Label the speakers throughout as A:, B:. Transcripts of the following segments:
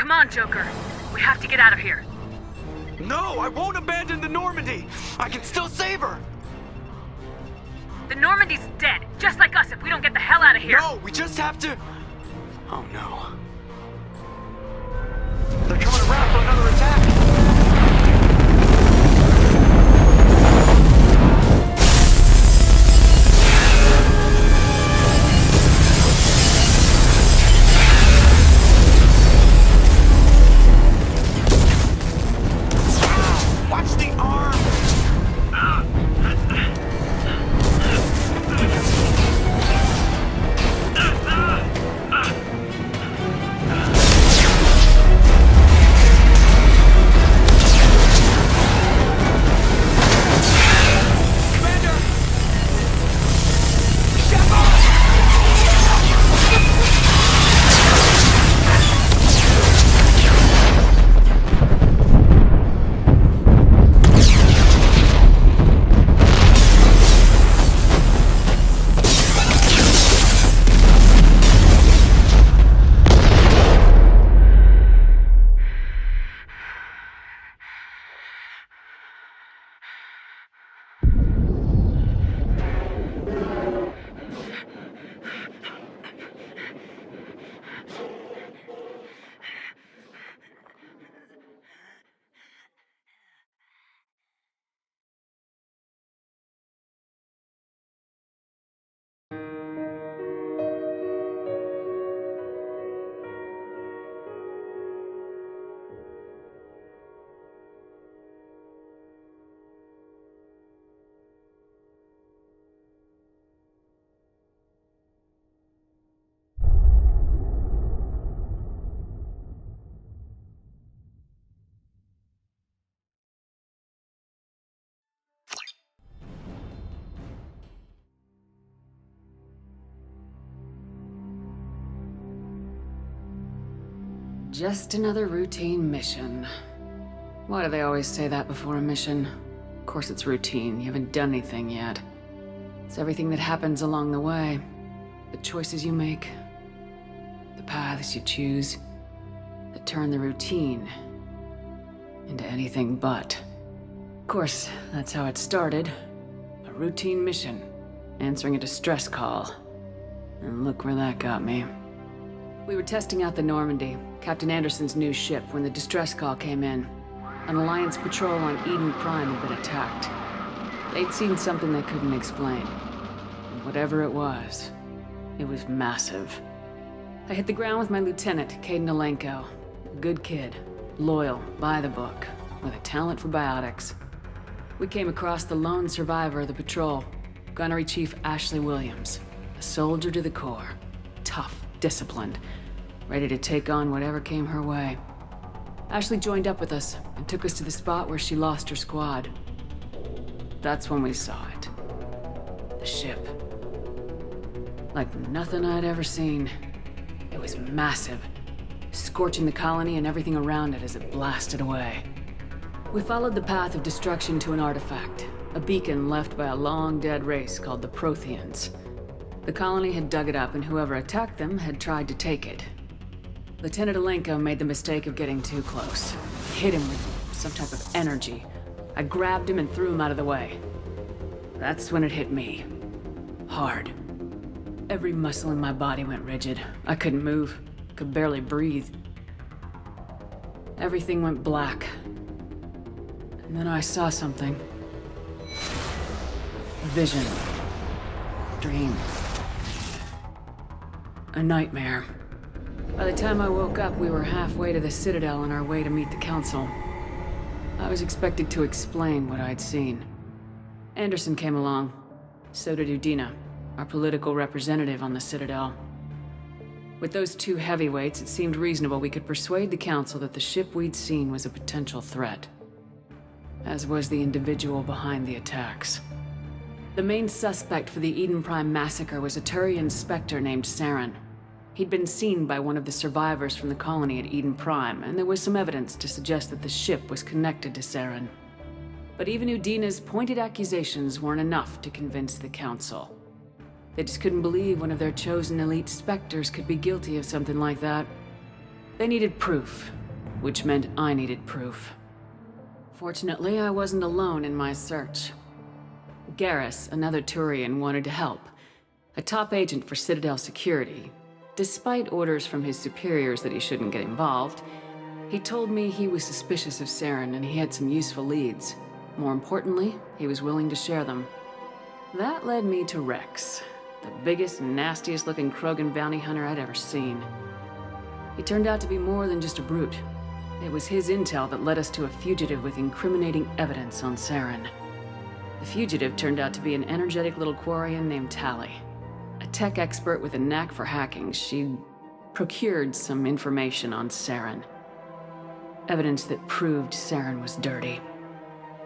A: Come on, Joker. We have to get out of here.
B: No, I won't abandon the Normandy! I can still save her!
A: The Normandy's dead, just like us if we don't get the hell out of here.
B: No, we just have to... Oh no. They're coming around for another attack! Watch the arm!
C: Just another routine mission. Why do they always say that before a mission? Of course it's routine, you haven't done anything yet. It's everything that happens along the way. The choices you make, the paths you choose, that turn the routine into anything but. Of course, that's how it started. A routine mission, answering a distress call. And look where that got me. We were testing out the Normandy, Captain Anderson's new ship, when the distress call came in. An Alliance patrol on Eden Prime had been attacked. They'd seen something they couldn't explain. And whatever it was massive. I hit the ground with my lieutenant, Caden Alenko. A good kid, loyal, by the book, with a talent for biotics. We came across the lone survivor of the patrol, Gunnery Chief Ashley Williams. A soldier to the core. Tough, disciplined, ready to take on whatever came her way. Ashley joined up with us and took us to the spot where she lost her squad. That's when we saw it. The ship. Like nothing I'd ever seen. It was massive, scorching the colony and everything around it as it blasted away. We followed the path of destruction to an artifact, a beacon left by a long-dead race called the Protheans. The colony had dug it up, and whoever attacked them had tried to take it. Lieutenant Alenko made the mistake of getting too close. Hit him with some type of energy. I grabbed him and threw him out of the way. That's when it hit me. Hard. Every muscle in my body went rigid. I couldn't move. Could barely breathe. Everything went black. And then I saw something. A vision. Dream. A nightmare. By the time I woke up, we were halfway to the Citadel on our way to meet the Council. I was expected to explain what I'd seen. Anderson came along. So did Udina, our political representative on the Citadel. With those two heavyweights, it seemed reasonable we could persuade the Council that the ship we'd seen was a potential threat. As was the individual behind the attacks. The main suspect for the Eden Prime massacre was a Turian Spectre named Saren. He'd been seen by one of the survivors from the colony at Eden Prime, and there was some evidence to suggest that the ship was connected to Saren. But even Udina's pointed accusations weren't enough to convince the Council. They just couldn't believe one of their chosen elite Spectres could be guilty of something like that. They needed proof, which meant I needed proof. Fortunately, I wasn't alone in my search. Garrus, another Turian, wanted to help. A top agent for Citadel Security. Despite orders from his superiors that he shouldn't get involved, he told me he was suspicious of Saren and he had some useful leads. More importantly, he was willing to share them. That led me to Rex, the biggest, nastiest looking Krogan bounty hunter I'd ever seen. He turned out to be more than just a brute. It was his intel that led us to a fugitive with incriminating evidence on Saren. The fugitive turned out to be an energetic little Quarian named Tali. A tech expert with a knack for hacking, she'd procured some information on Saren. Evidence that proved Saren was dirty.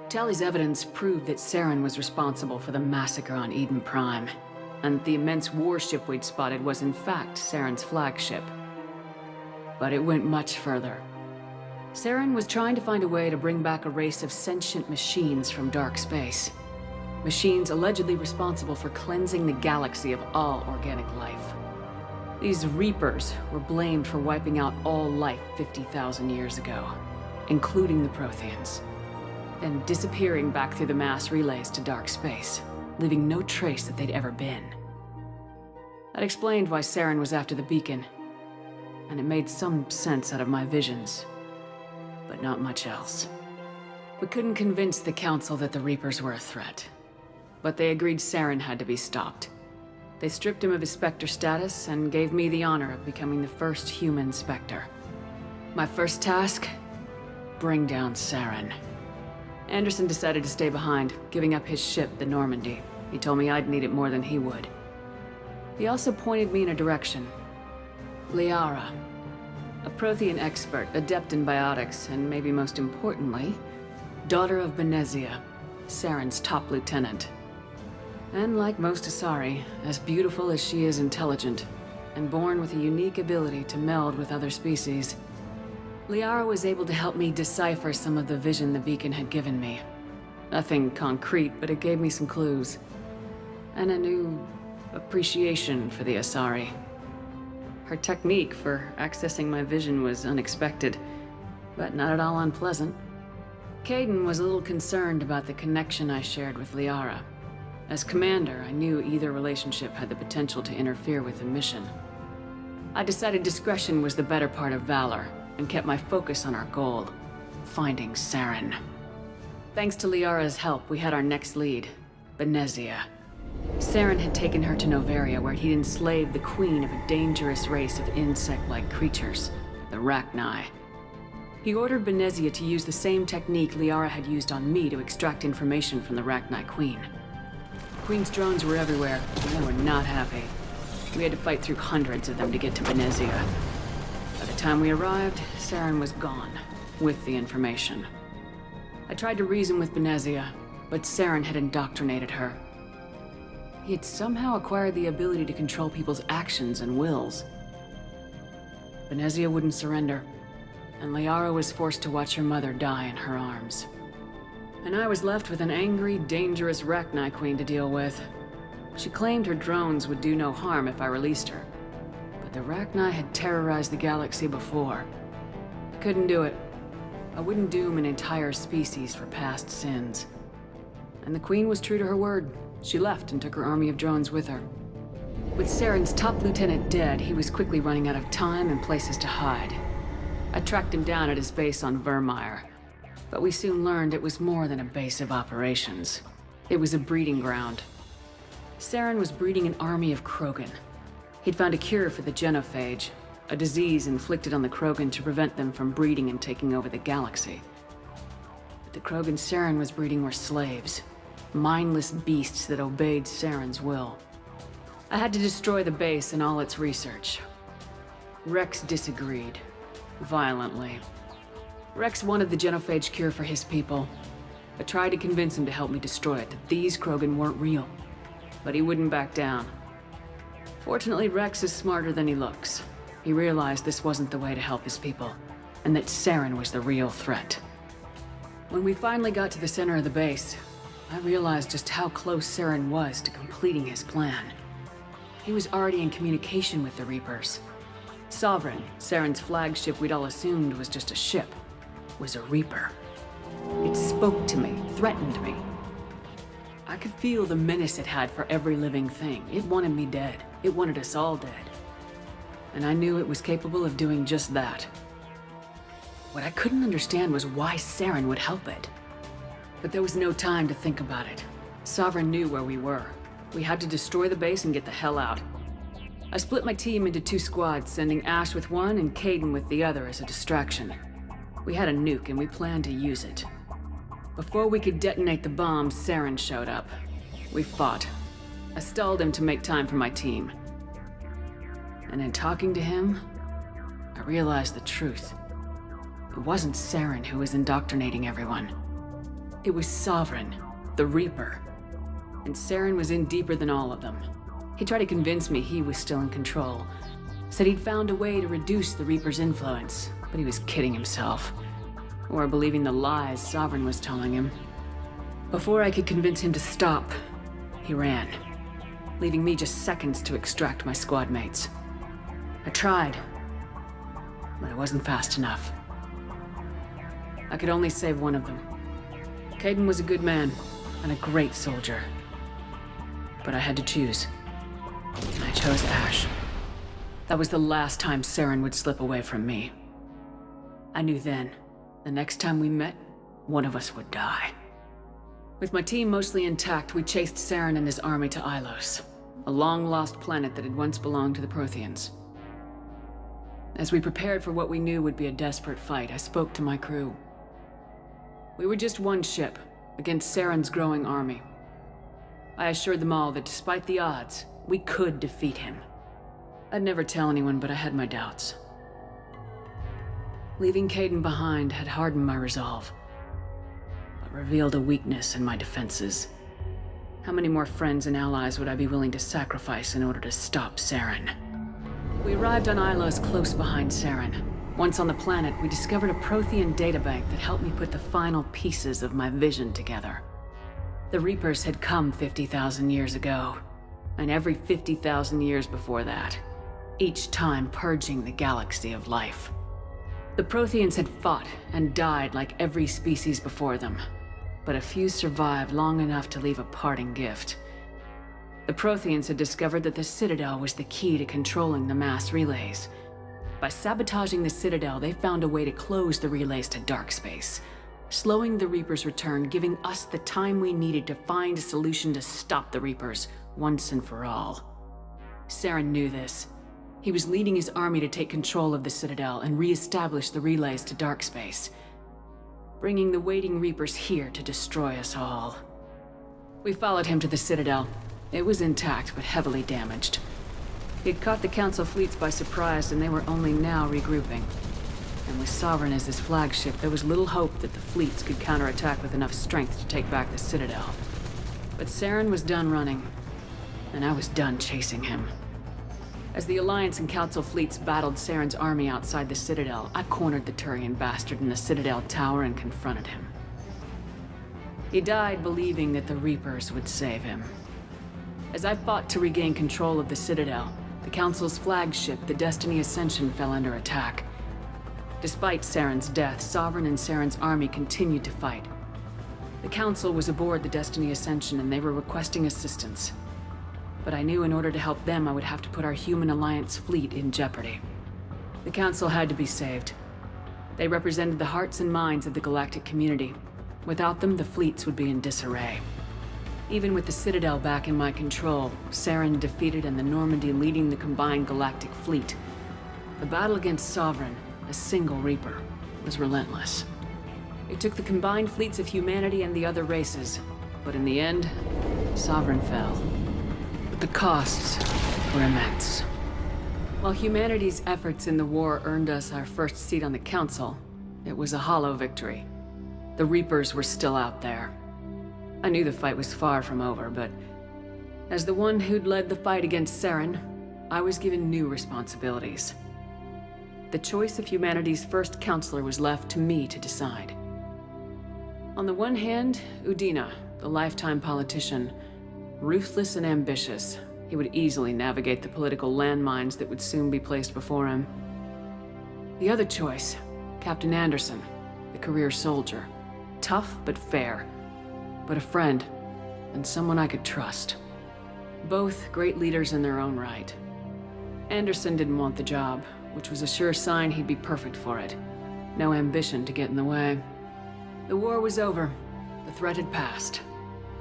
C: Tali's evidence proved that Saren was responsible for the massacre on Eden Prime, and the immense warship we'd spotted was in fact Saren's flagship. But it went much further. Saren was trying to find a way to bring back a race of sentient machines from dark space. Machines allegedly responsible for cleansing the galaxy of all organic life. These Reapers were blamed for wiping out all life 50,000 years ago, including the Protheans, then disappearing back through the mass relays to dark space, leaving no trace that they'd ever been. That explained why Saren was after the beacon, and it made some sense out of my visions, but not much else. We couldn't convince the Council that the Reapers were a threat, but they agreed Saren had to be stopped. They stripped him of his Spectre status and gave me the honor of becoming the first human Spectre. My first task? Bring down Saren. Anderson decided to stay behind, giving up his ship, the Normandy. He told me I'd need it more than he would. He also pointed me in a direction. Liara. A Prothean expert, adept in biotics, and maybe most importantly, daughter of Benezia, Saren's top lieutenant. And like most Asari, as beautiful as she is intelligent, and born with a unique ability to meld with other species. Liara was able to help me decipher some of the vision the beacon had given me. Nothing concrete, but it gave me some clues. And a new appreciation for the Asari. Her technique for accessing my vision was unexpected, but not at all unpleasant. Caden was a little concerned about the connection I shared with Liara. As commander, I knew either relationship had the potential to interfere with the mission. I decided discretion was the better part of valor, and kept my focus on our goal, finding Saren. Thanks to Liara's help, we had our next lead, Benezia. Saren had taken her to Noveria, where he'd enslaved the queen of a dangerous race of insect-like creatures, the Rachni. He ordered Benezia to use the same technique Liara had used on me to extract information from the Rachni queen. The queen's drones were everywhere, and they were not happy. We had to fight through hundreds of them to get to Benezia. By the time we arrived, Saren was gone, with the information. I tried to reason with Benezia, but Saren had indoctrinated her. He had somehow acquired the ability to control people's actions and wills. Benezia wouldn't surrender, and Liara was forced to watch her mother die in her arms. And I was left with an angry, dangerous Rachni queen to deal with. She claimed her drones would do no harm if I released her. But the Rachni had terrorized the galaxy before. I couldn't do it. I wouldn't doom an entire species for past sins. And the queen was true to her word. She left and took her army of drones with her. With Saren's top lieutenant dead, he was quickly running out of time and places to hide. I tracked him down at his base on Vermeer, but we soon learned it was more than a base of operations. It was a breeding ground. Saren was breeding an army of Krogan. He'd found a cure for the genophage, a disease inflicted on the Krogan to prevent them from breeding and taking over the galaxy. But the Krogan Saren was breeding were slaves, mindless beasts that obeyed Saren's will. I had to destroy the base and all its research. Rex disagreed, violently. Rex wanted the genophage cure for his people. I tried to convince him to help me destroy it, that these Krogan weren't real. But he wouldn't back down. Fortunately, Rex is smarter than he looks. He realized this wasn't the way to help his people, and that Saren was the real threat. When we finally got to the center of the base, I realized just how close Saren was to completing his plan. He was already in communication with the Reapers. Sovereign, Saren's flagship we'd all assumed was just a ship, was a Reaper. It spoke to me, threatened me. I could feel the menace it had for every living thing. It wanted me dead. It wanted us all dead. And I knew it was capable of doing just that. What I couldn't understand was why Saren would help it. But there was no time to think about it. Sovereign knew where we were. We had to destroy the base and get the hell out. I split my team into 2 squads, sending Ash with one and Caden with the other as a distraction. We had a nuke and we planned to use it. Before we could detonate the bomb, Saren showed up. We fought. I stalled him to make time for my team. And in talking to him, I realized the truth. It wasn't Saren who was indoctrinating everyone. It was Sovereign, the Reaper. And Saren was in deeper than all of them. He tried to convince me he was still in control. Said he'd found a way to reduce the Reaper's influence, but he was kidding himself. Or believing the lies Sovereign was telling him. Before I could convince him to stop, he ran, leaving me just seconds to extract my squad mates. I tried, but I wasn't fast enough. I could only save one of them. Caden was a good man and a great soldier. But I had to choose. And I chose Ash. That was the last time Saren would slip away from me. I knew then, the next time we met, one of us would die. With my team mostly intact, we chased Saren and his army to Ilos, a long-lost planet that had once belonged to the Protheans. As we prepared for what we knew would be a desperate fight, I spoke to my crew. We were just one ship, against Saren's growing army. I assured them all that despite the odds, we could defeat him. I'd never tell anyone, but I had my doubts. Leaving Caden behind had hardened my resolve, but revealed a weakness in my defenses. How many more friends and allies would I be willing to sacrifice in order to stop Saren? We arrived on Ilos close behind Saren. Once on the planet, we discovered a Prothean databank that helped me put the final pieces of my vision together. The Reapers had come 50,000 years ago, and every 50,000 years before that, each time purging the galaxy of life. The Protheans had fought and died like every species before them, but a few survived long enough to leave a parting gift. The Protheans had discovered that the Citadel was the key to controlling the mass relays. By sabotaging the Citadel, they found a way to close the relays to dark space, slowing the Reapers' return, giving us the time we needed to find a solution to stop the Reapers once and for all. Saren knew this. He was leading his army to take control of the Citadel and re-establish the relays to dark space, bringing the waiting Reapers here to destroy us all. We followed him to the Citadel. It was intact, but heavily damaged. He'd caught the Council fleets by surprise, and they were only now regrouping. And with Sovereign as his flagship, there was little hope that the fleets could counterattack with enough strength to take back the Citadel. But Saren was done running, and I was done chasing him. As the Alliance and Council fleets battled Saren's army outside the Citadel, I cornered the Turian bastard in the Citadel tower and confronted him. He died believing that the Reapers would save him. As I fought to regain control of the Citadel, the Council's flagship, the Destiny Ascension, fell under attack. Despite Saren's death, Sovereign and Saren's army continued to fight. The Council was aboard the Destiny Ascension and they were requesting assistance. But I knew in order to help them, I would have to put our human Alliance fleet in jeopardy. The Council had to be saved. They represented the hearts and minds of the galactic community. Without them, the fleets would be in disarray. Even with the Citadel back in my control, Saren defeated and the Normandy leading the combined galactic fleet, the battle against Sovereign, a single Reaper, was relentless. It took the combined fleets of humanity and the other races, but in the end, Sovereign fell. But the costs were immense. While humanity's efforts in the war earned us our first seat on the Council, it was a hollow victory. The Reapers were still out there. I knew the fight was far from over, but as the one who'd led the fight against Saren, I was given new responsibilities. The choice of humanity's first counselor was left to me to decide. On the one hand, Udina, the lifetime politician, ruthless and ambitious. He would easily navigate the political landmines that would soon be placed before him. The other choice, Captain Anderson, the career soldier. Tough but fair. But a friend, and someone I could trust. Both great leaders in their own right. Anderson didn't want the job, which was a sure sign he'd be perfect for it. No ambition to get in the way. The war was over. The threat had passed.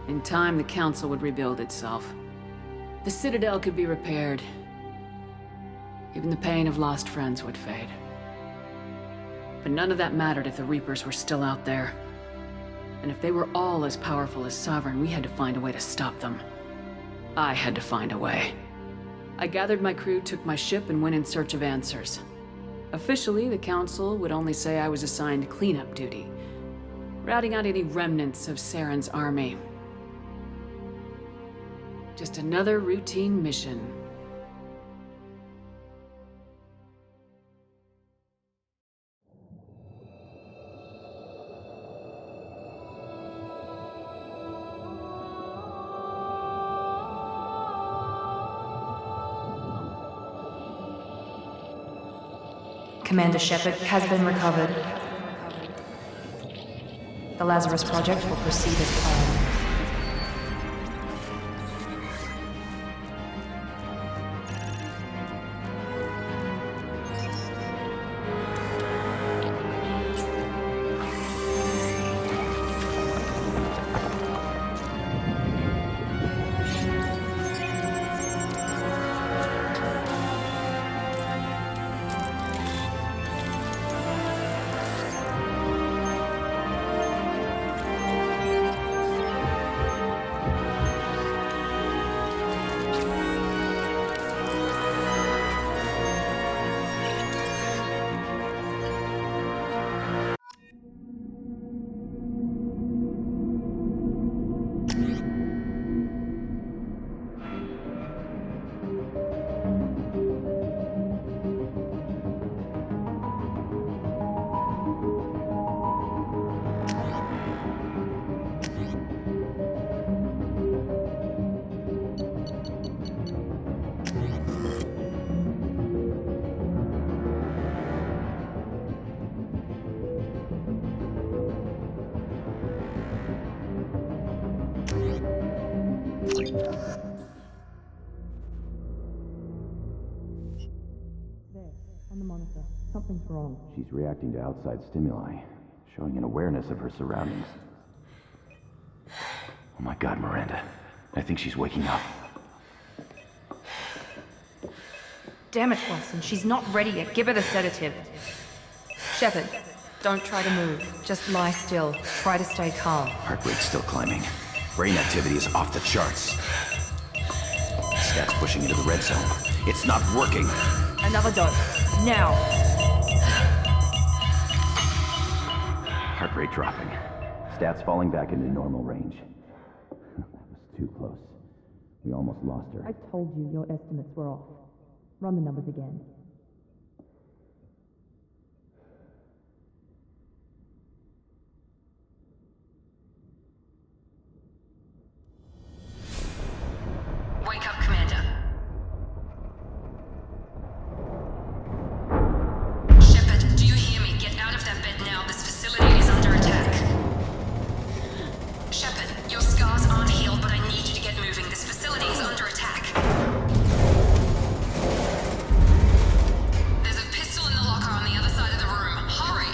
C: In time, the Council would rebuild itself. The Citadel could be repaired. Even the pain of lost friends would fade. But none of that mattered if the Reapers were still out there. And if they were all as powerful as Sovereign, we had to find a way to stop them. I had to find a way. I gathered my crew, took my ship, and went in search of answers. Officially, the Council would only say I was assigned cleanup duty, routing out any remnants of Saren's army. Just another routine mission.
D: Commander Shepard has been recovered. The Lazarus Project will proceed as planned.
E: Something's wrong. She's reacting to outside stimuli, showing an awareness of her surroundings. Oh my God, Miranda. I think she's waking up.
D: Damn it, Watson. She's not ready yet. Give her the sedative. Shepard, don't try to move. Just lie still. Try to stay calm.
E: Heart rate's still climbing. Brain activity is off the charts. Stats pushing into the red zone. It's not working.
D: Another dose. Now.
E: Heart rate dropping. Stats falling back into normal range. That was too close. We almost lost her.
F: I told you your estimates were off. Run the numbers again.
A: Wake up, Commander. Shepard, do you hear me? Get out of that bed now. This facility is under attack. Shepard, your scars aren't healed, but I need you to get moving. This facility is under attack. There's a pistol in the locker on the other side of the room. Hurry!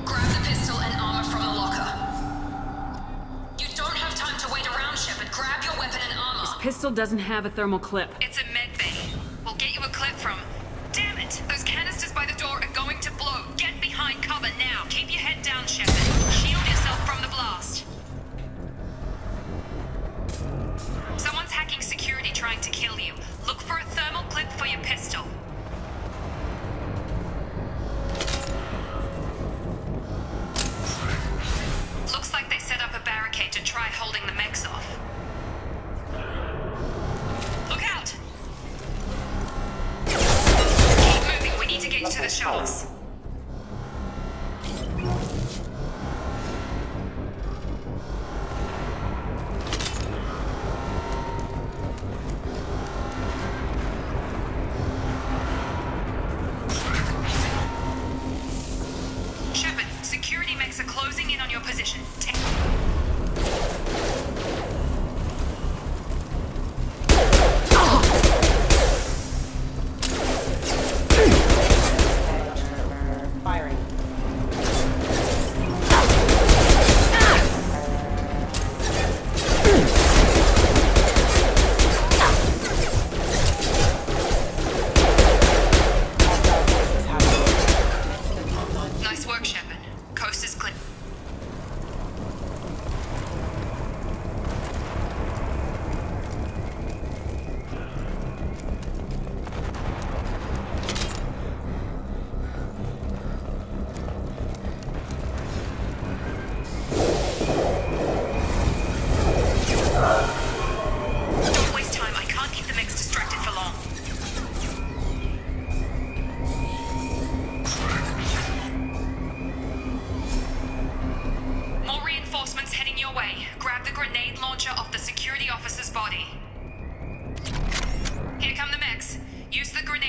A: Grab the pistol and armor from the locker. You don't have time to wait around, Shepard. Grab your weapon and armor.
C: This pistol doesn't have a thermal clip.
A: It's a med bay. We'll get you a clip from... Damn it! Those canisters by the door are going to blow. Get behind cover now. Keep your head down, Shepard. Shield yourself from the blast. Someone's hacking security trying to kill you. Look for a thermal clip for your pistol. Looks like they set up a barricade to try holding the mechs off. Look out! Keep moving, we need to get to the shuttles.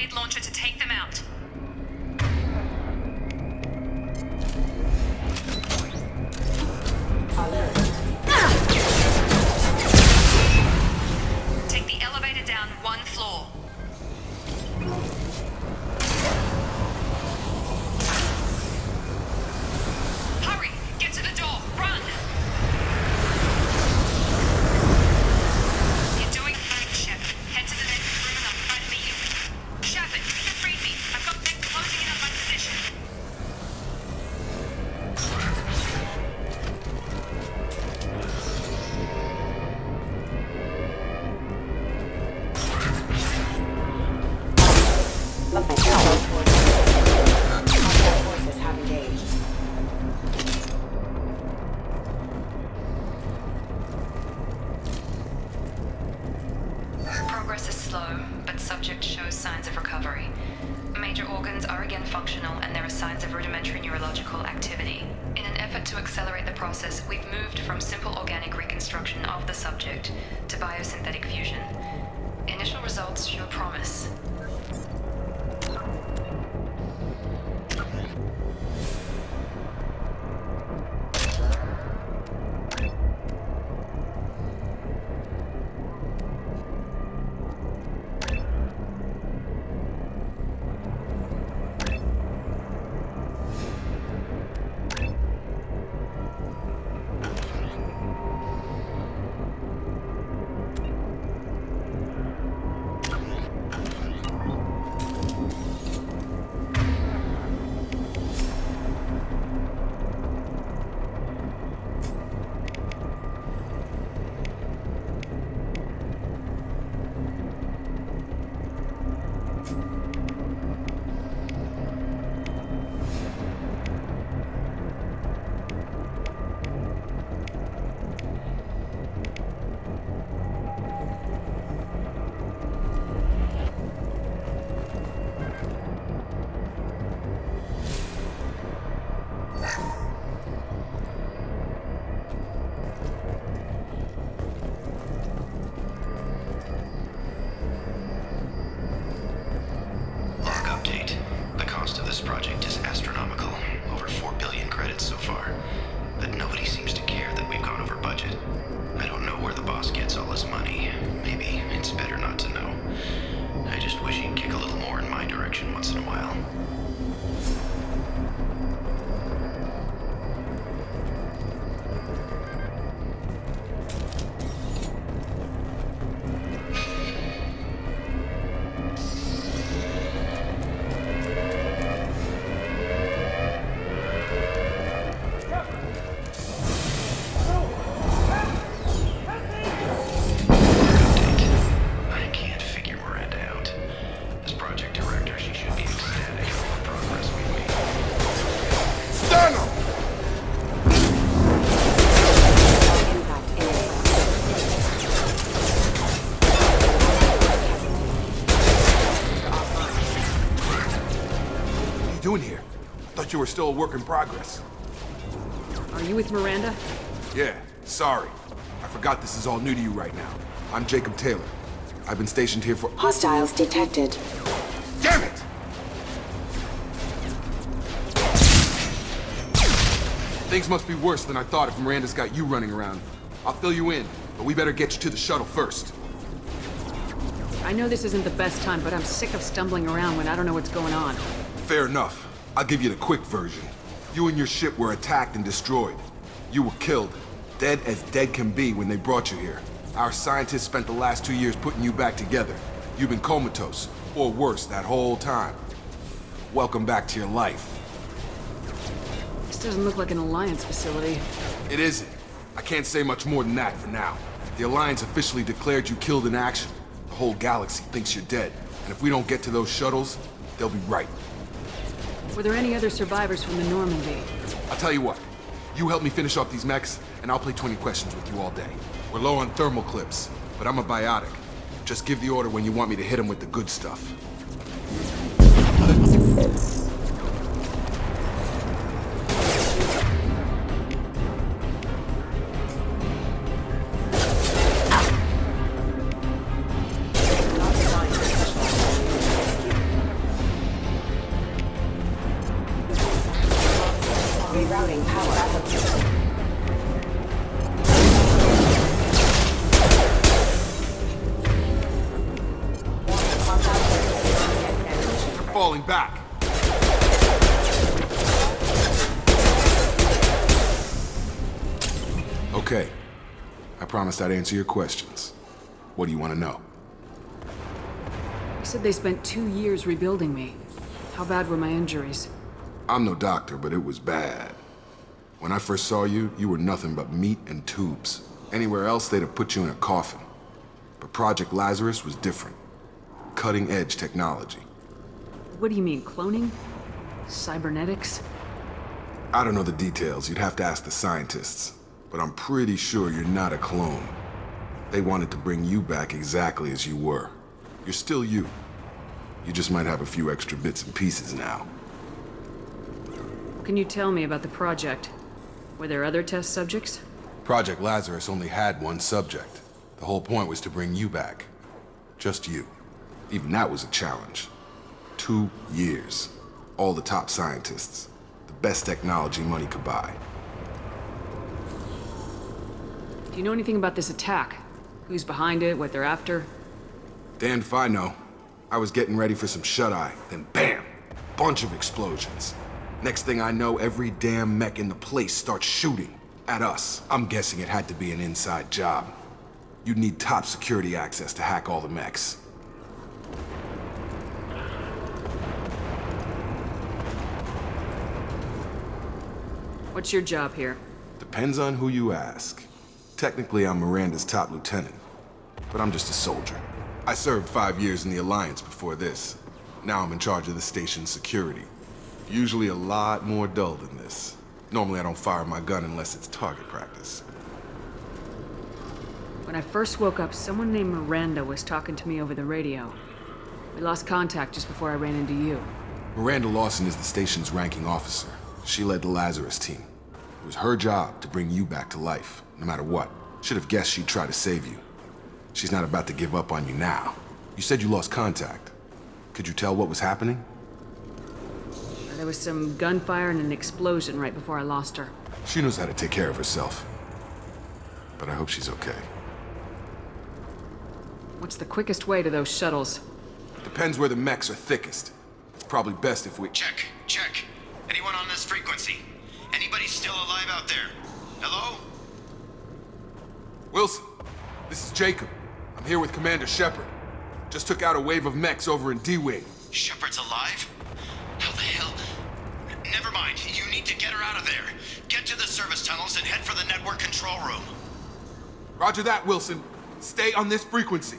D: grenade launcher to take them out. Take the elevator down 1 floor. Hurry! Get to the door! Run! You're doing fine, Shep. Head to the next room and I'll try to meet you. Shepard, you can read me. I've got men closing in on my position.
G: Forces have engaged.
D: Progress is slow, but subject shows signs of recovery. Major organs are again functional, and there are signs of rudimentary neurological activity. In an effort to accelerate the process, we've moved from simple organic reconstruction of the subject to biosynthetic fusion. Initial results show promise.
H: You were still a work in progress.
C: Are you with Miranda?
H: Yeah, sorry. I forgot this is all new to you right now. I'm Jacob Taylor. I've been stationed here for—
G: Hostiles detected.
H: Damn it! Things must be worse than I thought if Miranda's got you running around. I'll fill you in, but we better get you to the shuttle first.
C: I know this isn't the best time, but I'm sick of stumbling around when I don't know what's going on.
H: Fair enough. I'll give you the quick version. You and your ship were attacked and destroyed. You were killed. Dead as dead can be when they brought you here. Our scientists spent the last 2 years putting you back together. You've been comatose, or worse, that whole time. Welcome back to your life.
C: This doesn't look like an Alliance facility.
H: It isn't. I can't say much more than that for now. The Alliance officially declared you killed in action. The whole galaxy thinks you're dead. And if we don't get to those shuttles, they'll be right.
C: Were there any other survivors from the Normandy?
H: I'll tell you what. You help me finish off these mechs, and I'll play 20 questions with you all day. We're low on thermal clips, but I'm a biotic. Just give the order when you want me to hit them with the good stuff. falling back. Okay. I promised I'd answer your questions. What do you want to know?
C: You said they spent 2 years rebuilding me. How bad were my injuries?
H: I'm no doctor, but it was bad. When I first saw you, you were nothing but meat and tubes. Anywhere else, they'd have put you in a coffin. But Project Lazarus was different. Cutting-edge technology.
C: What do you mean, cloning? Cybernetics?
H: I don't know the details. You'd have to ask the scientists. But I'm pretty sure you're not a clone. They wanted to bring you back exactly as you were. You're still you. You just might have a few extra bits and pieces now.
C: What can you tell me about the project? Were there other test subjects?
H: Project Lazarus only had one subject. The whole point was to bring you back. Just you. Even that was a challenge. 2 years. All the top scientists. The best technology money could buy.
C: Do you know anything about this attack? Who's behind it, what they're after?
H: Damned if I know. I was getting ready for some shut-eye, then bam! Bunch of explosions. Next thing I know, every damn mech in the place starts shooting. At us. I'm guessing it had to be an inside job. You'd need top security access to hack all the mechs.
C: What's your job here?
H: Depends on who you ask. Technically, I'm Miranda's top lieutenant, but I'm just a soldier. I served 5 years in the Alliance before this. Now I'm in charge of the station's security. Usually a lot more dull than this. Normally I don't fire my gun unless it's target practice.
C: When I first woke up, someone named Miranda was talking to me over the radio. We lost contact just before I ran into you.
H: Miranda Lawson is the station's ranking officer. She led the Lazarus team. It was her job to bring you back to life, no matter what. Should have guessed she'd try to save you. She's not about to give up on you now. You said you lost contact. Could you tell what was happening?
C: There was some gunfire and an explosion right before I lost her.
H: She knows how to take care of herself. But I hope she's okay.
C: What's the quickest way to those shuttles?
H: Depends where the mechs are thickest. It's probably best if we...
I: Check. Anyone on this frequency? Anybody still alive out there? Hello?
H: Wilson, this is Jacob. I'm here with Commander Shepard. Just took out a wave of mechs over in D-Wing.
I: Shepard's alive? How the hell? Never mind. You need to get her out of there. Get to the service tunnels and head for the network control room.
H: Roger that, Wilson. Stay on this frequency.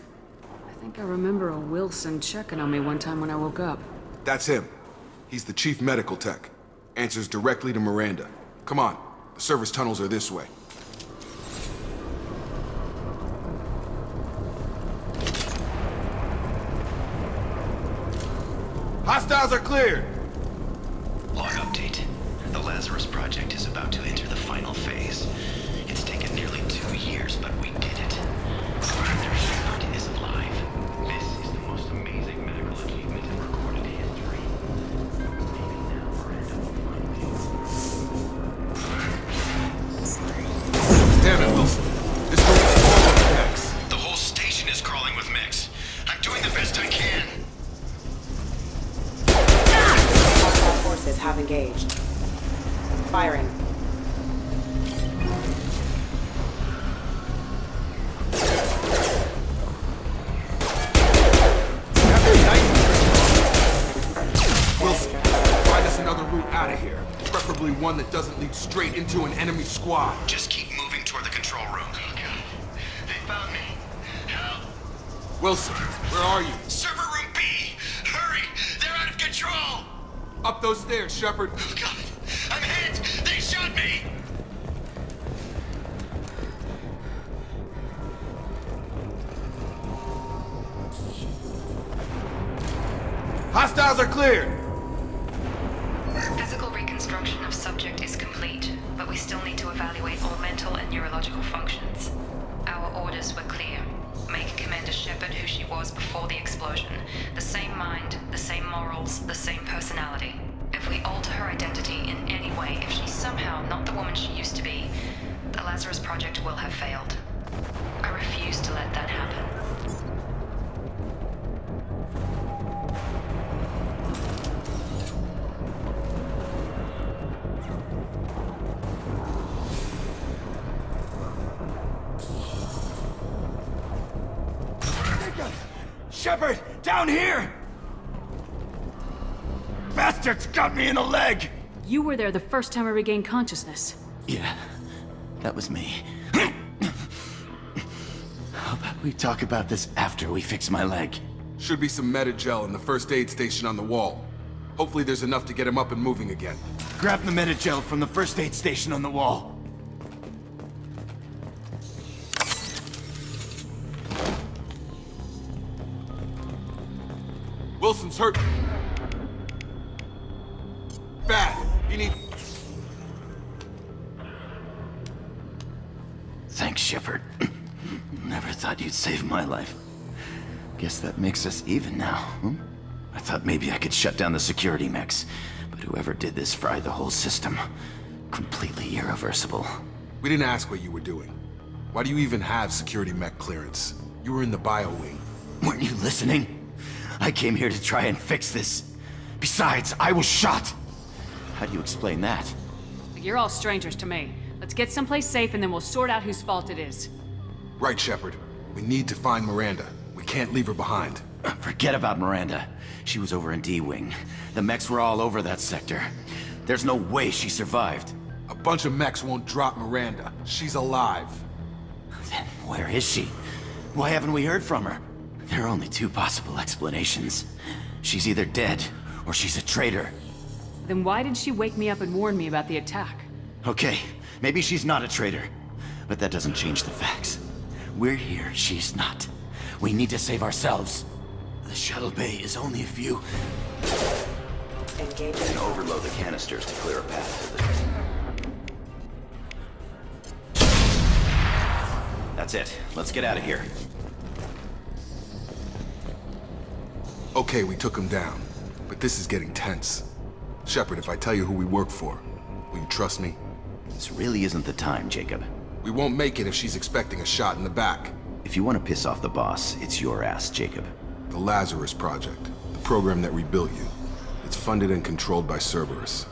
C: I think I remember a Wilson checking on me one time when I woke up.
H: That's him. He's the chief medical tech. Answers directly to Miranda. Come on. The service tunnels are this way. Hostiles are cleared!
I: Log update. The Lazarus project is about to enter the final phase. It's taken nearly 2 years, but we did it. Commander Shepard is alive. This is the most amazing medical achievement in recorded history. Maybe now Miranda will find
H: Damn it, Wilson. This room is full of mechs.
I: The whole station is crawling with mechs. I'm doing the best I can.
G: Forces have engaged. Firing.
H: Wilson, find us another route out of here. Preferably one that doesn't lead straight into an enemy squad.
I: Just keep moving toward the control room. Oh, God. They found me. Help.
H: Wilson, where are you?
I: Server room B! Hurry! They're out of control!
H: Up those stairs, Shepard.
I: Oh, God! I'm hit! They shot me!
H: Hostiles are cleared!
D: Physical reconstruction of subject is complete, but we still need to evaluate all mental and neurological functions. Our orders were clear. Make Commander Shepard who she was before the explosion. The same mind, the same morals, the same personality. If we alter her identity in any way, if she's somehow not the woman she used to be, the Lazarus Project will have failed. I refuse to let that happen.
J: Shepard! Down here! Bastards got me in the leg!
C: You were there the first time I regained consciousness.
J: Yeah, that was me. How about we talk about this after we fix my leg?
H: Should be some Metagel in the first aid station on the wall. Hopefully there's enough to get him up and moving again.
J: Grab the Metagel from the first aid station on the wall.
H: Wilson's hurt. Bad. You need...
J: Thanks, Shepard. Never thought you'd save my life. Guess that makes us even now, hmm? I thought maybe I could shut down the security mechs, but whoever did this fried the whole system. Completely irreversible.
H: We didn't ask what you were doing. Why do you even have security mech clearance? You were in the bio wing.
J: Weren't you listening? I came here to try and fix this. Besides, I was shot. How do you explain that?
C: You're all strangers to me. Let's get someplace safe and then we'll sort out whose fault it is.
H: Right, Shepard. We need to find Miranda. We can't leave her behind.
J: Forget about Miranda. She was over in D-Wing. The mechs were all over that sector. There's no way she survived.
H: A bunch of mechs won't drop Miranda. She's alive.
J: Then where is she? Why haven't we heard from her? There are only two possible explanations. She's either dead, or she's a traitor.
C: Then why did she wake me up and warn me about the attack?
J: Okay, maybe she's not a traitor. But that doesn't change the facts. We're here, she's not. We need to save ourselves. The shuttle bay is only a few...
E: Engage and overload the canisters to clear a path to the...
J: That's it. Let's get out of here.
H: Okay, we took him down. But this is getting tense. Shepard, if I tell you who we work for, will you trust me?
J: This really isn't the time, Jacob.
H: We won't make it if she's expecting a shot in the back.
J: If you want to piss off the boss, it's your ass, Jacob.
H: The Lazarus Project. The program that rebuilt you. It's funded and controlled by Cerberus.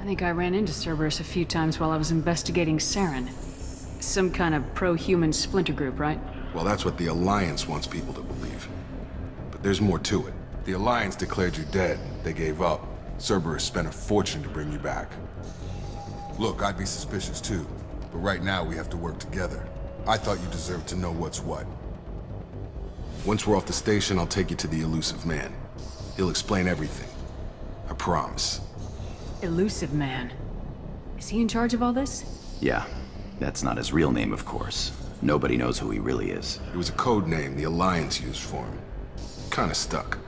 C: I think I ran into Cerberus a few times while I was investigating Saren. Some kind of pro-human splinter group, right?
H: Well, that's what the Alliance wants people to believe. But there's more to it. The Alliance declared you dead. They gave up. Cerberus spent a fortune to bring you back. Look, I'd be suspicious too. But right now, we have to work together. I thought you deserved to know what's what. Once we're off the station, I'll take you to the Elusive Man. He'll explain everything. I promise.
C: Elusive Man. Is he in charge of all this?
J: Yeah. That's not his real name, of course. Nobody knows who he really is.
H: It was a code name the Alliance used for him. Kinda stuck.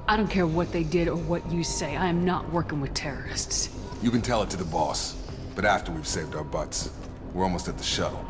C: I don't care what they did or what you say. I am not working with terrorists.
H: You can tell it to the boss. But after we've saved our butts. We're almost at the shuttle.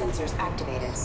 G: Sensors activated.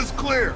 H: is clear.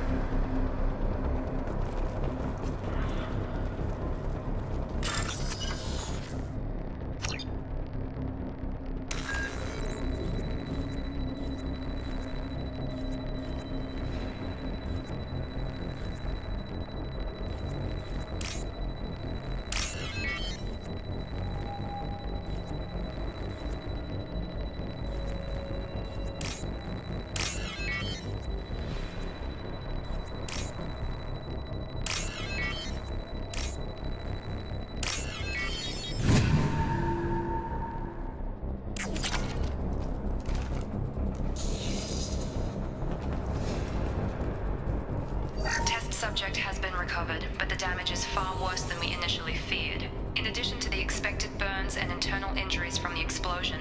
D: Subject has been recovered, but the damage is far worse than we initially feared. In addition to the expected burns and internal injuries from the explosion,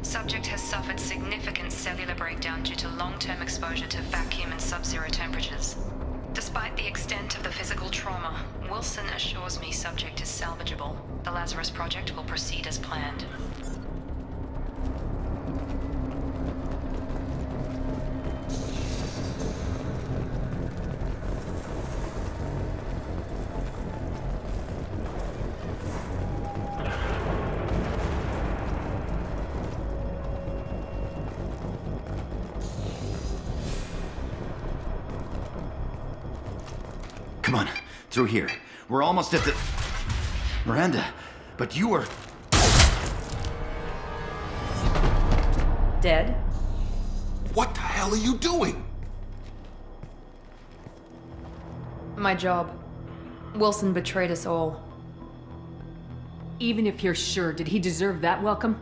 D: subject has suffered significant cellular breakdown due to long-term exposure to vacuum and sub-zero temperatures. Despite the extent of the physical trauma, Wilson assures me subject is salvageable. The Lazarus Project will proceed as planned.
J: Come on, through here. We're almost at the... Miranda, but you were...
D: Dead?
H: What the hell are you doing?
D: My job. Wilson betrayed us all.
C: Even if you're sure, did he deserve that welcome?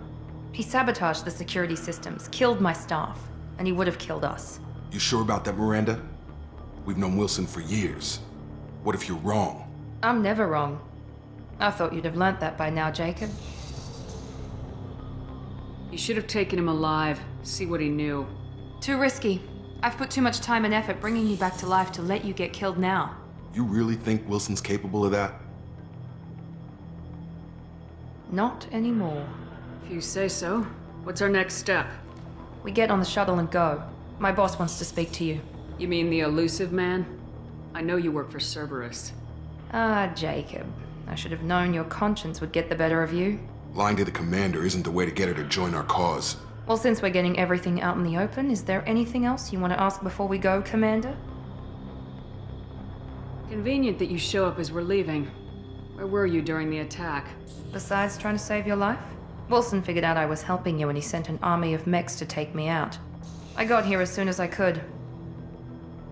D: He sabotaged the security systems, killed my staff, and he would have killed us.
H: You sure about that, Miranda? We've known Wilson for years. What if you're wrong?
D: I'm never wrong. I thought you'd have learnt that by now, Jacob.
C: You should have taken him alive, see what he knew.
D: Too risky. I've put too much time and effort bringing you back to life to let you get killed now.
H: You really think Wilson's capable of that?
D: Not anymore.
C: If you say so. What's our next step?
D: We get on the shuttle and go. My boss wants to speak to you.
C: You mean the elusive man? I know you work for Cerberus.
D: Ah, Jacob. I should have known your conscience would get the better of you.
H: Lying to the commander isn't the way to get her to join our cause.
D: Well, since we're getting everything out in the open, is there anything else you want to ask before we go, Commander?
C: Convenient that you show up as we're leaving. Where were you during the attack?
D: Besides trying to save your life? Wilson figured out I was helping you and he sent an army of mechs to take me out. I got here as soon as I could.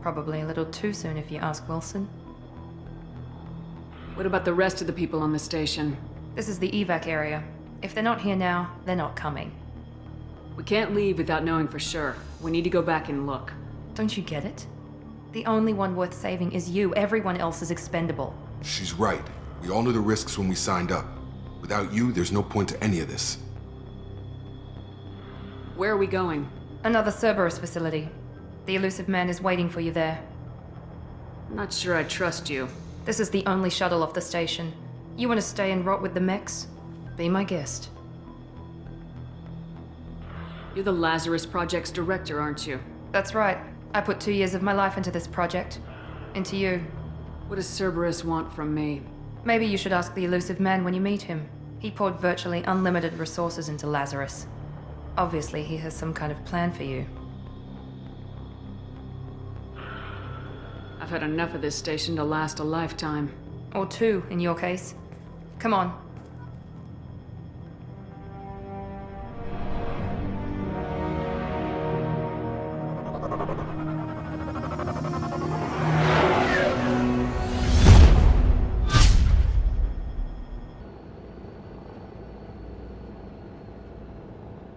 D: Probably a little too soon if you ask Wilson.
C: What about the rest of the people on the station?
D: This is the evac area. If they're not here now, they're not coming.
C: We can't leave without knowing for sure. We need to go back and look.
D: Don't you get it? The only one worth saving is you. Everyone else is expendable.
H: She's right. We all knew the risks when we signed up. Without you, there's no point to any of this.
C: Where are we going?
D: Another Cerberus facility. The elusive man is waiting for you there.
C: I'm not sure I trust you.
D: This is the only shuttle off the station. You want to stay and rot with the mechs? Be my guest.
C: You're the Lazarus Project's director, aren't you?
D: That's right. I put 2 years of my life into this project. Into you.
C: What does Cerberus want from me?
D: Maybe you should ask the elusive man when you meet him. He poured virtually unlimited resources into Lazarus. Obviously, he has some kind of plan for you.
C: I've had enough of this station to last a lifetime.
D: Or 2, in your case. Come on.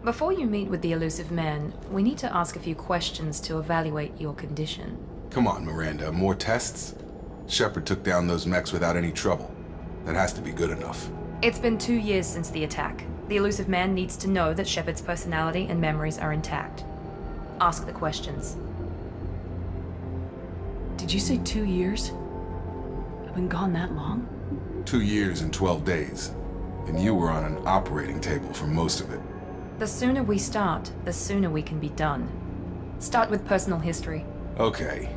D: Before you meet with the elusive man, we need to ask a few questions to evaluate your condition.
H: Come on, Miranda, more tests? Shepard took down those mechs without any trouble. That has to be good enough.
D: It's been 2 years since the attack. The elusive man needs to know that Shepard's personality and memories are intact. Ask the questions.
C: Did you say 2 years? I've been gone that long?
H: 2 years and 12 days. And you were on an operating table for most of it.
D: The sooner we start, the sooner we can be done. Start with personal history.
H: Okay.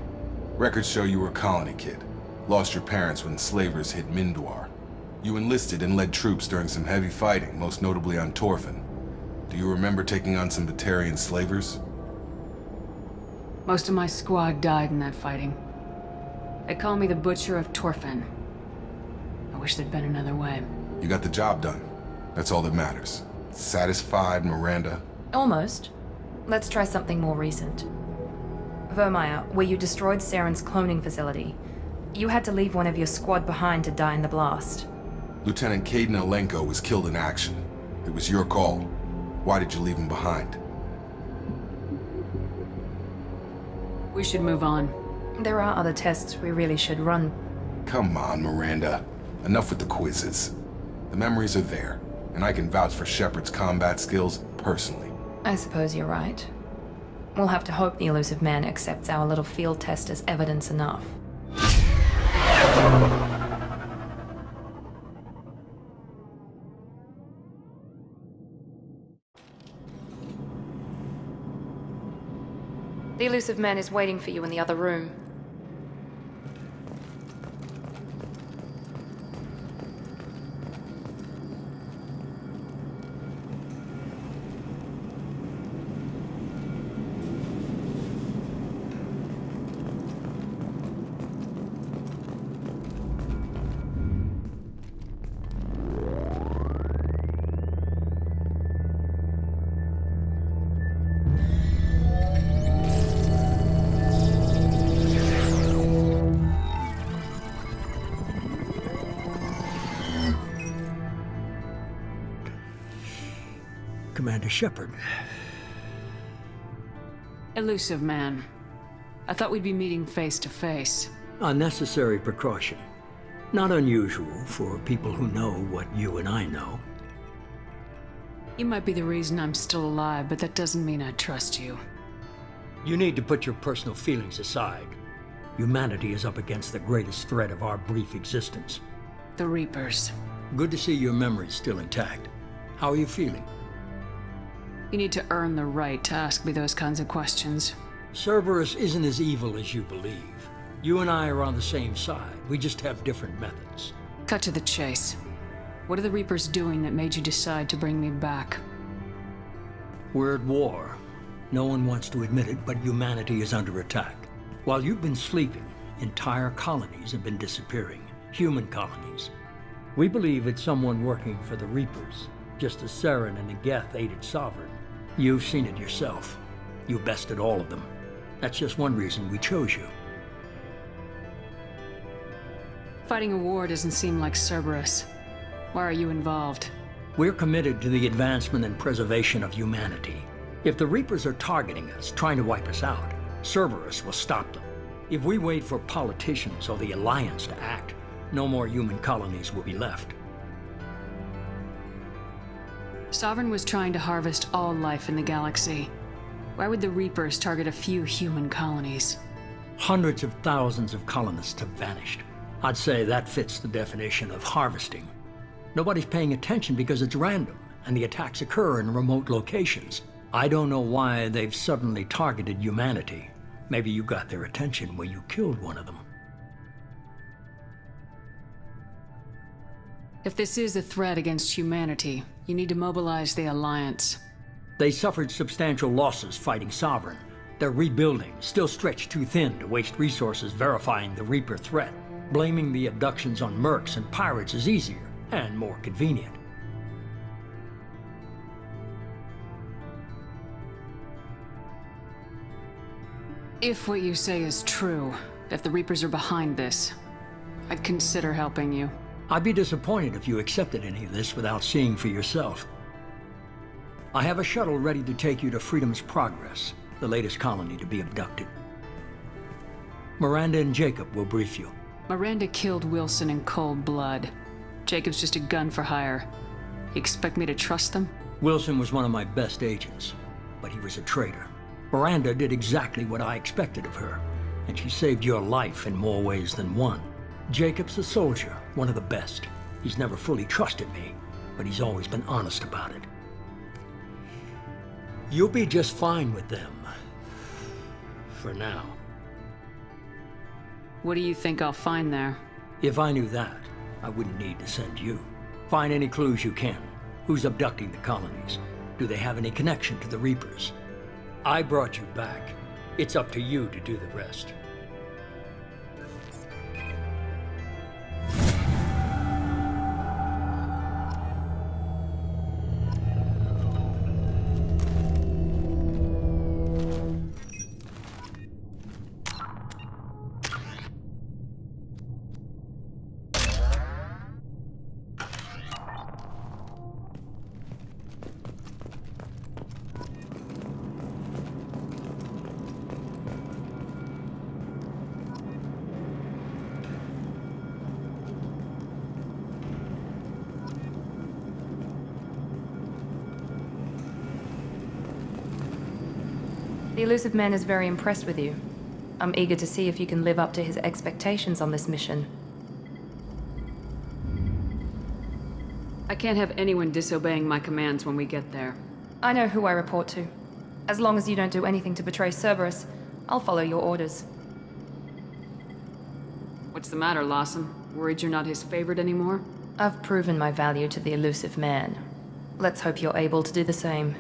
H: Records show you were a colony kid. Lost your parents when slavers hit Mindwar. You enlisted and led troops during some heavy fighting, most notably on Torfin. Do you remember taking on some Batarian slavers?
C: Most of my squad died in that fighting. They call me the Butcher of Torfin. I wish there'd been another way.
H: You got the job done. That's all that matters. Satisfied, Miranda?
D: Almost. Let's try something more recent. Vermeer, where you destroyed Saren's cloning facility. You had to leave one of your squad behind to die in the blast.
H: Lieutenant Caden Alenko was killed in action. It was your call. Why did you leave him behind?
C: We should move on.
D: There are other tests we really should run.
H: Come on, Miranda. Enough with the quizzes. The memories are there, and I can vouch for Shepard's combat skills personally.
D: I suppose you're right. We'll have to hope the Elusive Man accepts our little field test as evidence enough. The Elusive Man is waiting for you in the other room.
K: Commander Shepard.
C: Elusive Man. I thought we'd be meeting face to face.
K: A necessary precaution. Not unusual for people who know what you and I know.
C: You might be the reason I'm still alive, but that doesn't mean I trust you.
K: You need to put your personal feelings aside. Humanity is up against the greatest threat of our brief existence.
C: The Reapers.
K: Good to see your memory's still intact. How are you feeling?
C: You need to earn the right to ask me those kinds of questions.
K: Cerberus isn't as evil as you believe. You and I are on the same side. We just have different methods.
C: Cut to the chase. What are the Reapers doing that made you decide to bring me back?
K: We're at war. No one wants to admit it, but humanity is under attack. While you've been sleeping, entire colonies have been disappearing. Human colonies. We believe it's someone working for the Reapers, just as Saren and Geth aided Sovereign. You've seen it yourself. You bested all of them. That's just one reason we chose you.
C: Fighting a war doesn't seem like Cerberus. Why are you involved?
K: We're committed to the advancement and preservation of humanity. If the Reapers are targeting us, trying to wipe us out, Cerberus will stop them. If we wait for politicians or the Alliance to act, no more human colonies will be left.
C: Sovereign was trying to harvest all life in the galaxy. Why would the Reapers target a few human colonies?
K: Hundreds of thousands of colonists have vanished. I'd say that fits the definition of harvesting. Nobody's paying attention because it's random, and the attacks occur in remote locations. I don't know why they've suddenly targeted humanity. Maybe you got their attention when you killed one of them.
C: If this is a threat against humanity, you need to mobilize the Alliance.
K: They suffered substantial losses fighting Sovereign. They're rebuilding, still stretched too thin to waste resources verifying the Reaper threat. Blaming the abductions on mercs and pirates is easier and more convenient.
C: If what you say is true, if the Reapers are behind this, I'd consider helping you.
K: I'd be disappointed if you accepted any of this without seeing for yourself. I have a shuttle ready to take you to Freedom's Progress, the latest colony to be abducted. Miranda and Jacob will brief you.
C: Miranda killed Wilson in cold blood. Jacob's just a gun for hire. You expect me to trust them?
K: Wilson was one of my best agents, but he was a traitor. Miranda did exactly what I expected of her, and she saved your life in more ways than one. Jacob's a soldier, one of the best. He's never fully trusted me, but he's always been honest about it. You'll be just fine with them. For now.
C: What do you think I'll find there?
K: If I knew that, I wouldn't need to send you. Find any clues you can. Who's abducting the colonies? Do they have any connection to the Reapers? I brought you back. It's up to you to do the rest.
D: The Elusive Man is very impressed with you. I'm eager to see if you can live up to his expectations on this mission.
C: I can't have anyone disobeying my commands when we get there.
D: I know who I report to. As long as you don't do anything to betray Cerberus, I'll follow your orders.
C: What's the matter, Lawson? Worried you're not his favorite anymore?
D: I've proven my value to the Elusive Man. Let's hope you're able to do the same.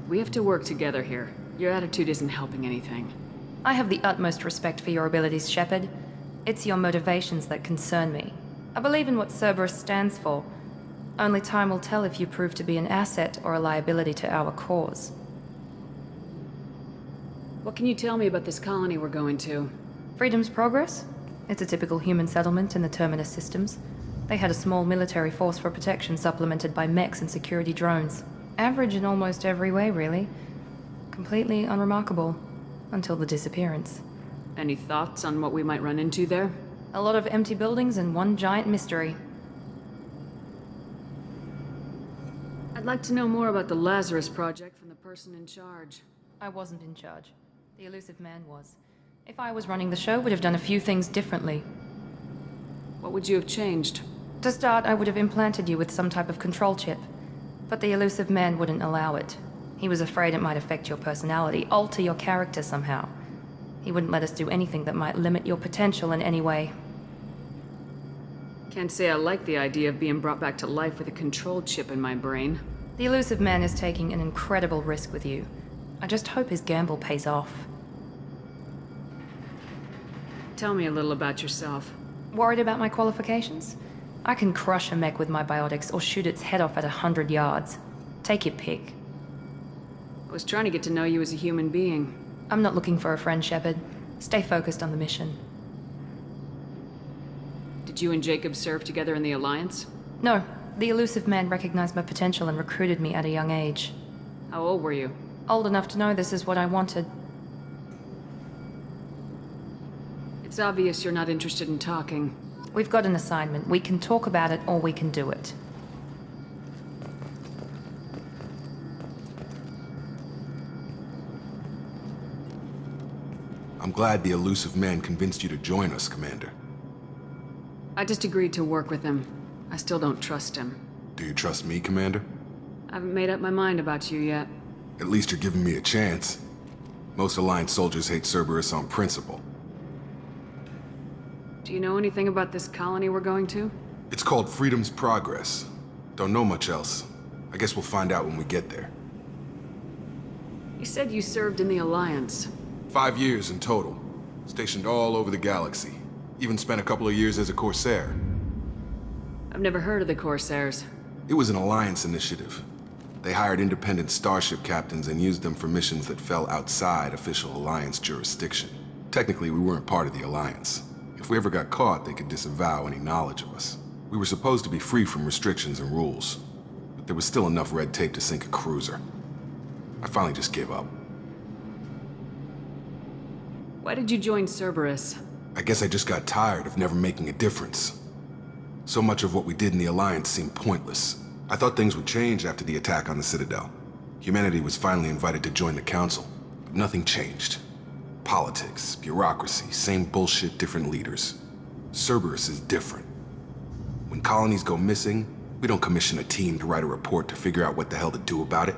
C: We have to work together here. Your attitude isn't helping anything.
D: I have the utmost respect for your abilities, Shepard. It's your motivations that concern me. I believe in what Cerberus stands for. Only time will tell if you prove to be an asset or a liability to our cause.
C: What can you tell me about this colony we're going to?
D: Freedom's Progress? It's a typical human settlement in the Terminus systems. They had a small military force for protection supplemented by mechs and security drones. Average in almost every way, really. Completely unremarkable. Until the disappearance.
C: Any thoughts on what we might run into there?
D: A lot of empty buildings and one giant mystery.
C: I'd like to know more about the Lazarus Project from the person in charge.
D: I wasn't in charge. The Elusive Man was. If I was running the show, would have done a few things differently.
C: What would you have changed?
D: To start, I would have implanted you with some type of control chip. But the Elusive Man wouldn't allow it. He was afraid it might affect your personality, alter your character somehow. He wouldn't let us do anything that might limit your potential in any way.
C: Can't say I like the idea of being brought back to life with a control chip in my brain.
D: The Elusive Man is taking an incredible risk with you. I just hope his gamble pays off.
C: Tell me a little about yourself.
D: Worried about my qualifications? I can crush a mech with my biotics or shoot its head off at 100 yards. Take your pick.
C: I was trying to get to know you as a human being.
D: I'm not looking for a friend, Shepard. Stay focused on the mission.
C: Did you and Jacob serve together in the Alliance?
D: No. The Elusive Man recognized my potential and recruited me at a young age.
C: How old were you?
D: Old enough to know this is what I wanted.
C: It's obvious you're not interested in talking.
D: We've got an assignment. We can talk about it or we can do it.
H: I'm glad the Elusive Man convinced you to join us, Commander.
C: I just agreed to work with him. I still don't trust him.
H: Do you trust me, Commander?
C: I haven't made up my mind about you yet.
H: At least you're giving me a chance. Most Alliance soldiers hate Cerberus on principle.
C: Do you know anything about this colony we're going to?
H: It's called Freedom's Progress. Don't know much else. I guess we'll find out when we get there.
C: You said you served in the Alliance.
H: 5 years in total. Stationed all over the galaxy. Even spent a couple of years as a Corsair.
C: I've never heard of the Corsairs.
H: It was an Alliance initiative. They hired independent starship captains and used them for missions that fell outside official Alliance jurisdiction. Technically, we weren't part of the Alliance. If we ever got caught, they could disavow any knowledge of us. We were supposed to be free from restrictions and rules, but there was still enough red tape to sink a cruiser. I finally just gave up.
C: Why did you join Cerberus?
H: I guess I just got tired of never making a difference. So much of what we did in the Alliance seemed pointless. I thought things would change after the attack on the Citadel. Humanity was finally invited to join the Council, but nothing changed. Politics, bureaucracy, same bullshit, different leaders. Cerberus is different. When colonies go missing, we don't commission a team to write a report to figure out what the hell to do about it.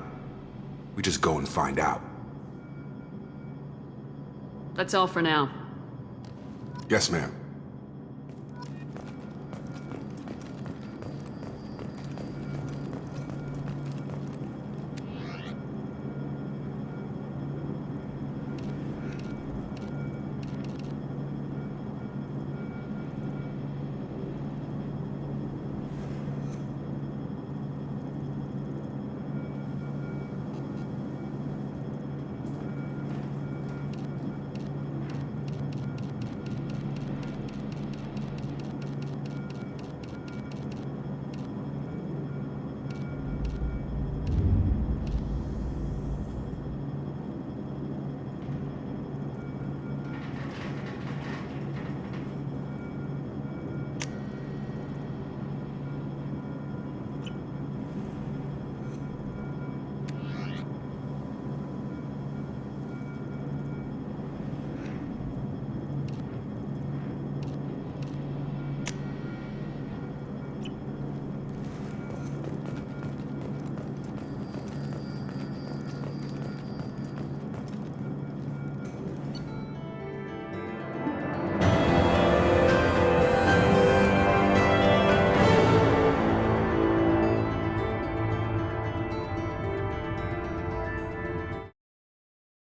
H: We just go and find out.
C: That's all for now.
H: Yes, ma'am.